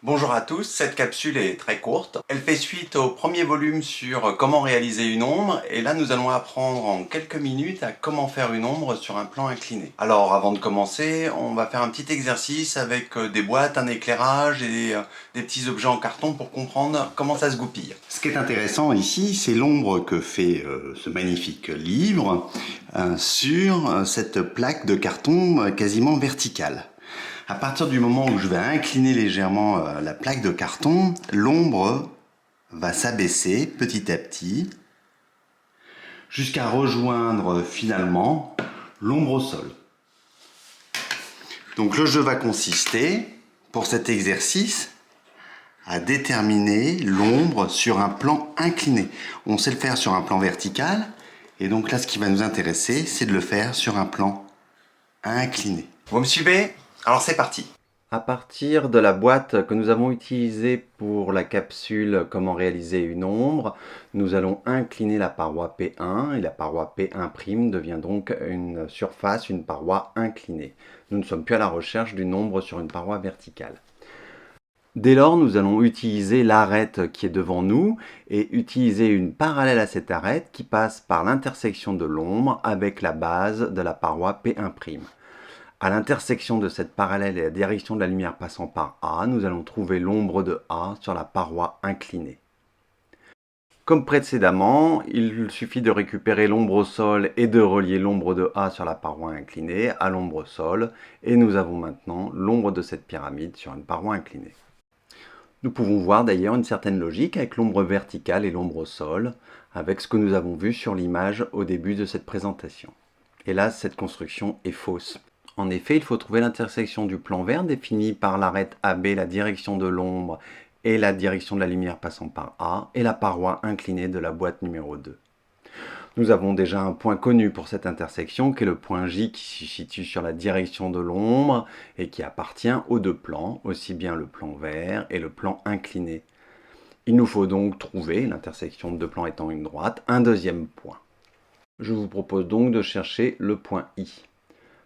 Bonjour à tous, cette capsule est très courte. Elle fait suite au premier volume sur comment réaliser une ombre et là nous allons apprendre en quelques minutes à comment faire une ombre sur un plan incliné. Alors avant de commencer, on va faire un petit exercice avec des boîtes, un éclairage et des petits objets en carton pour comprendre comment ça se goupille. Ce qui est intéressant ici, c'est l'ombre que fait ce magnifique livre sur cette plaque de carton quasiment verticale. À partir du moment où je vais incliner légèrement la plaque de carton, l'ombre va s'abaisser petit à petit jusqu'à rejoindre finalement l'ombre au sol. Donc le jeu va consister, pour cet exercice, à déterminer l'ombre sur un plan incliné. On sait le faire sur un plan vertical, et donc là ce qui va nous intéresser, c'est de le faire sur un plan incliné. Vous me suivez ? Alors c'est parti. À partir de la boîte que nous avons utilisée pour la capsule comment réaliser une ombre, nous allons incliner la paroi P1 et la paroi P1' devient donc une surface, une paroi inclinée. Nous ne sommes plus à la recherche d'une ombre sur une paroi verticale. Dès lors, nous allons utiliser l'arête qui est devant nous et utiliser une parallèle à cette arête qui passe par l'intersection de l'ombre avec la base de la paroi P1'. À l'intersection de cette parallèle et la direction de la lumière passant par A, nous allons trouver l'ombre de A sur la paroi inclinée. Comme précédemment, il suffit de récupérer l'ombre au sol et de relier l'ombre de A sur la paroi inclinée à l'ombre au sol, et nous avons maintenant l'ombre de cette pyramide sur une paroi inclinée. Nous pouvons voir d'ailleurs une certaine logique avec l'ombre verticale et l'ombre au sol, avec ce que nous avons vu sur l'image au début de cette présentation. Hélas, cette construction est fausse. En effet, il faut trouver l'intersection du plan vert défini par l'arête AB, la direction de l'ombre et la direction de la lumière passant par A, et la paroi inclinée de la boîte numéro 2. Nous avons déjà un point connu pour cette intersection, qui est le point J qui se situe sur la direction de l'ombre et qui appartient aux deux plans, aussi bien le plan vert et le plan incliné. Il nous faut donc trouver, l'intersection de deux plans étant une droite, un deuxième point. Je vous propose donc de chercher le point I.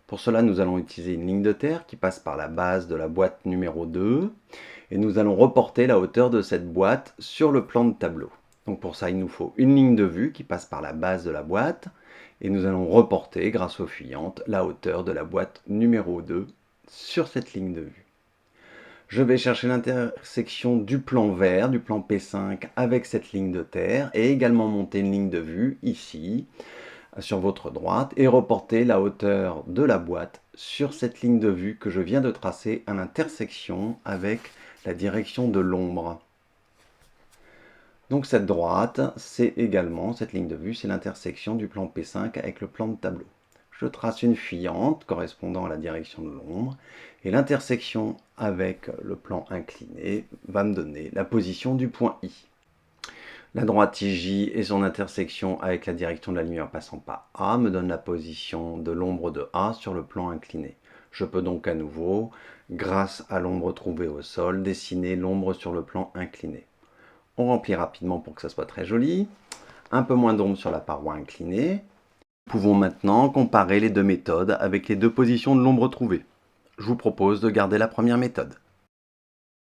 Pour cela, nous allons utiliser une ligne de terre qui passe par la base de la boîte numéro 2 et nous allons reporter la hauteur de cette boîte sur le plan de tableau. Donc pour ça, il nous faut une ligne de vue qui passe par la base de la boîte et nous allons reporter, grâce aux fuyantes, la hauteur de la boîte numéro 2 sur cette ligne de vue. Je vais chercher l'intersection du plan vert, du plan P5 avec cette ligne de terre et également monter une ligne de vue ici, sur votre droite et reporter la hauteur de la boîte sur cette ligne de vue que je viens de tracer à l'intersection avec la direction de l'ombre. Donc cette droite, c'est également, cette ligne de vue, c'est l'intersection du plan P5 avec le plan de tableau. Je trace une fuyante correspondant à la direction de l'ombre et l'intersection avec le plan incliné va me donner la position du point I. La droite IJ et son intersection avec la direction de la lumière passant par A me donne la position de l'ombre de A sur le plan incliné. Je peux donc à nouveau, grâce à l'ombre trouvée au sol, dessiner l'ombre sur le plan incliné. On remplit rapidement pour que ça soit très joli. Un peu moins d'ombre sur la paroi inclinée. Nous pouvons maintenant comparer les deux méthodes avec les deux positions de l'ombre trouvée. Je vous propose de garder la première méthode.